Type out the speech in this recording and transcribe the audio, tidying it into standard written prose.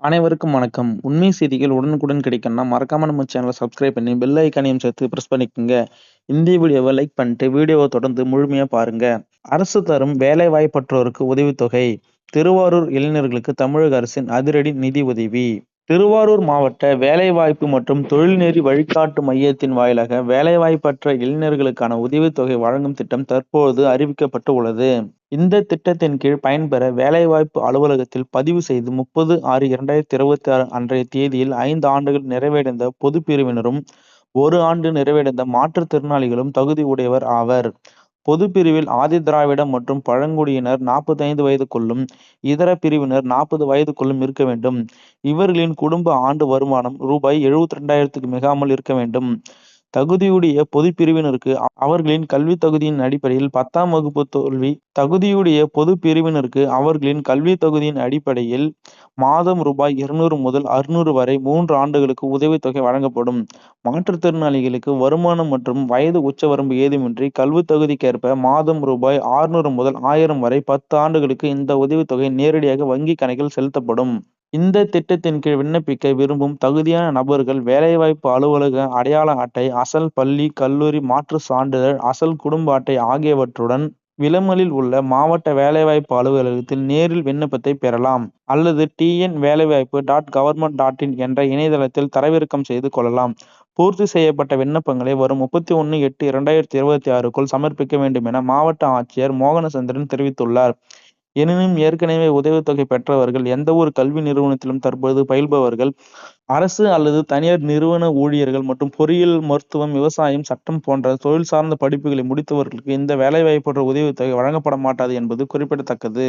அனைவருக்கும் வணக்கம். உண்மை செய்திகள் உடனுக்குடன் கிடைக்கணும்னா, மறக்காம நம்ம சேனல சப்ஸ்கிரைப் பண்ணி, பெல் ஐகானையும் சேர்த்து பிரஸ் பண்ணிக்கங்க. இந்த வீடியோவ லைக் பண்ணிட்டு, வீடியோவ தொடர்ந்து முழுமையா பாருங்க. அரசு தரும் வேலைவாய்ப்பற்றோருக்கு உதவித்தொகை. திருவாரூர் இளைஞர்களுக்கு தமிழக அரசின் அதிரடி நிதி உதவி. திருவாரூர் மாவட்ட வேலைவாய்ப்பு மற்றும் தொழில்நெறி வழிகாட்டு மையத்தின் வாயிலாக வேலைவாய்ப்பற்ற இளைஞர்களுக்கான உதவித்தொகை வழங்கும் திட்டம் தற்போது அறிவிக்கப்பட்டு உள்ளது. இந்த திட்டத்தின் கீழ் பயன்பெற வேலைவாய்ப்பு அலுவலகத்தில் பதிவு செய்து 30/6/2026 அன்றைய தேதியில் 5 ஆண்டுகள் நிறைவடைந்த பொதுப்பிரிவினரும், 1 ஆண்டு நிறைவடைந்த மாற்றுத்திறனாளிகளும் தகுதி உடையவர் ஆவர். பொதுப்பிரிவில் ஆதிதிராவிட மற்றும் பழங்குடியினர் 45 வயதுக்குள்ளும், இதர பிரிவினர் 40 வயதுக்குள்ளும் இருக்க வேண்டும். இவர்களின் குடும்ப ஆண்டு வருமானம் ரூபாய் 72,000க்கு மிகாமல் இருக்க வேண்டும். தகுதியுடைய பொதுப்பிரிவினருக்கு அவர்களின் கல்வித் தகுதியின் அடிப்படையில் 10ஆம் வகுப்பு தோல்வி தகுதியுடைய பொதுப்பிரிவினருக்கு அவர்களின் கல்வித் தகுதியின் அடிப்படையில் மாதம் ரூபாய் 200 முதல் 600 வரை 3 ஆண்டுகளுக்கு உதவித்தொகை வழங்கப்படும். மாற்றுத்திறனாளிகளுக்கு வருமானம் மற்றும் வயது உச்சவரம்பு ஏதுமின்றி கல்வித் தகுதிக்கேற்ப மாதம் ரூபாய் 600 முதல் 1000 வரை 10 ஆண்டுகளுக்கு இந்த உதவித்தொகை நேரடியாக வங்கி கணக்கில் செலுத்தப்படும். இந்த திட்டத்தின் கீழ் விண்ணப்பிக்க விரும்பும் தகுதியான நபர்கள் வேலைவாய்ப்பு அலுவலக அடையாள அட்டை, அசல் பள்ளி, கல்லூரி மாற்றுச் சான்றிதழ், அசல் குடும்ப அட்டை ஆகியவற்றுடன் விளமலில் உள்ள மாவட்ட வேலைவாய்ப்பு அலுவலகத்தில் நேரில் விண்ணப்பத்தை பெறலாம் அல்லது tnவேலைவாய்ப்பு.government.in என்ற இணையதளத்தில் தரவிறக்கம் செய்து கொள்ளலாம். பூர்த்தி செய்யப்பட்ட விண்ணப்பங்களை வரும் 31/8/2026க்குள் சமர்ப்பிக்க வேண்டும் என மாவட்ட ஆட்சியர் மோகனச்சந்திரன் தெரிவித்துள்ளார். எனினும் ஏற்கனவே உதவித்தொகை பெற்றவர்கள், எந்தவொரு கல்வி நிறுவனத்திலும் தற்போது பயில்பவர்கள், அரசு அல்லது தனியார் நிறுவன ஊழியர்கள் மற்றும் பொறியியல், மருத்துவம், விவசாயம், சட்டம் போன்ற தொழில் சார்ந்த படிப்புகளை முடித்தவர்களுக்கு இந்த வேலைவாய்ப்பற்ற உதவித்தொகை வழங்கப்பட மாட்டாது என்பது குறிப்பிடத்தக்கது.